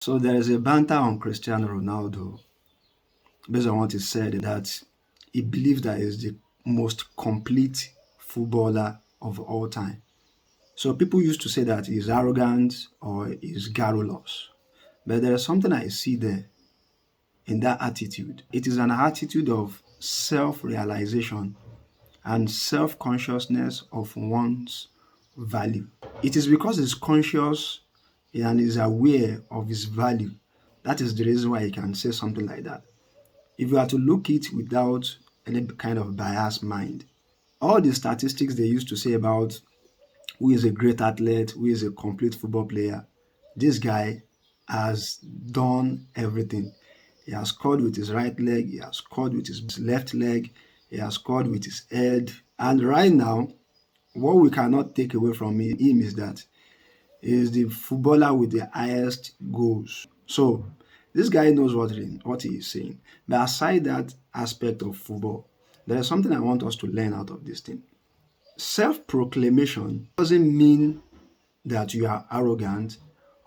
So there is a banter on Cristiano Ronaldo based on what he said that he believes that he's the most complete footballer of all time. So people used to say that he's arrogant or he's garrulous. But there is something I see there in that attitude. It is an attitude of self-realization and self-consciousness of one's value. It is because he's conscious and is aware of his value. That is the reason why he can say something like that. If you are to look it without any kind of biased mind, all the statistics they used to say about who is a great athlete, who is a complete football player, this guy has done everything. He has scored with his right leg, he has scored with his left leg, he has scored with his head. And right now, what we cannot take away from him is that he is the footballer with the highest goals. So this guy knows what he is saying. But aside that aspect of football, there is something I want us to learn out of this thing. Self-proclamation doesn't mean that you are arrogant,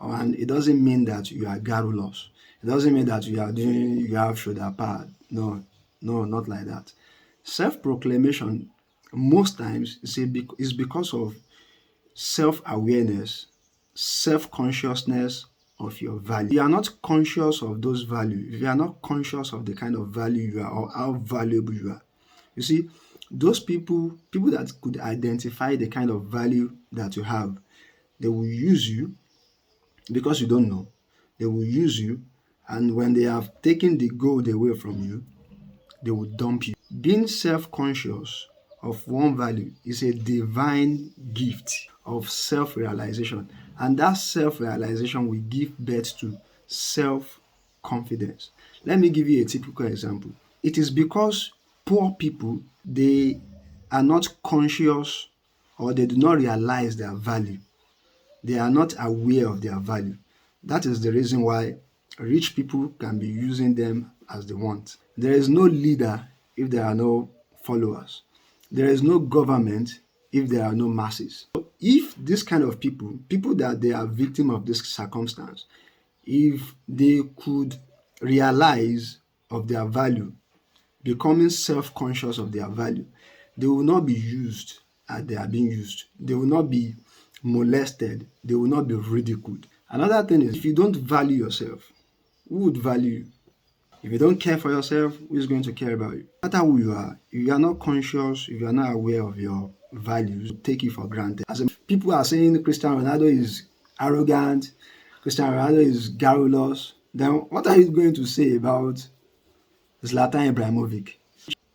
and it doesn't mean that you are garrulous. It doesn't mean that you have shoulder pad. No, no, not like that. Self-proclamation most times is because of self-awareness, self-consciousness of your value. If you are not conscious of those values, if you are not conscious of the kind of value you are or how valuable you are, you see, those people that could identify the kind of value that you have, they will use you because you don't know. They will use you, and when they have taken the gold away from you, they will dump you. Being self-conscious of one value is a divine gift of self-realization, and that self-realization will give birth to self-confidence. Let me give you a typical example. It is because poor people, they are not conscious or they do not realize their value. They are not aware of their value. That is the reason why rich people can be using them as they want. There is no leader if there are no followers. There is no government if there are no masses. So if this kind of people that they are victim of this circumstance, if they could realize of their value, becoming self-conscious of their value, they will not be used as they are being used. They will not be molested. They will not be ridiculed. Another thing is, if you don't value yourself, who would value you? If you don't care for yourself, who is going to care about you? No matter who you are, if you are not conscious, if you are not aware of your values, take you for granted. People are saying Cristiano Ronaldo is arrogant, Cristiano Ronaldo is garrulous, then what are you going to say about Zlatan Ibrahimovic?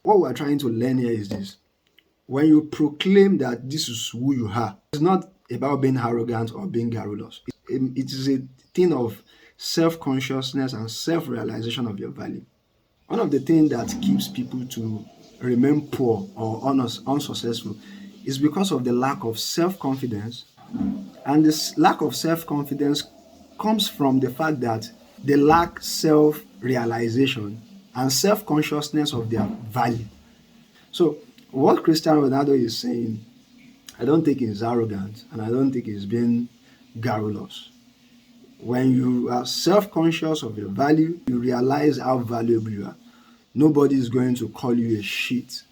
What we are trying to learn here is this. When you proclaim that this is who you are, it's not about being arrogant or being garrulous. It is a thing of self-consciousness and self-realization of your value. One of the things that keeps people to remain poor or unsuccessful is because of the lack of self-confidence. And this lack of self-confidence comes from the fact that they lack self-realization and self-consciousness of their value. So what Cristiano Ronaldo is saying, I don't think he's arrogant and I don't think he's being garrulous. When you are self-conscious of your value, you realize how valuable you are. Nobody is going to call you a shit.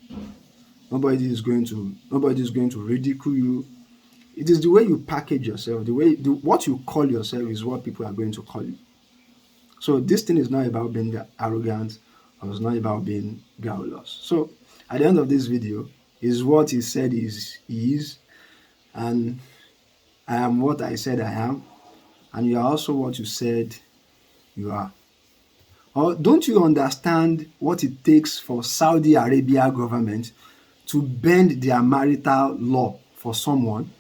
Nobody is going to ridicule you. It is the way you package yourself, what you call yourself is what people are going to call you. So this thing is not about being arrogant or it's not about being garrulous. So at the end of this video is what he said he is, and I am what I said I am, and you are also what you said you are. Or don't you understand what it takes for Saudi Arabia government to bend their marital law for someone?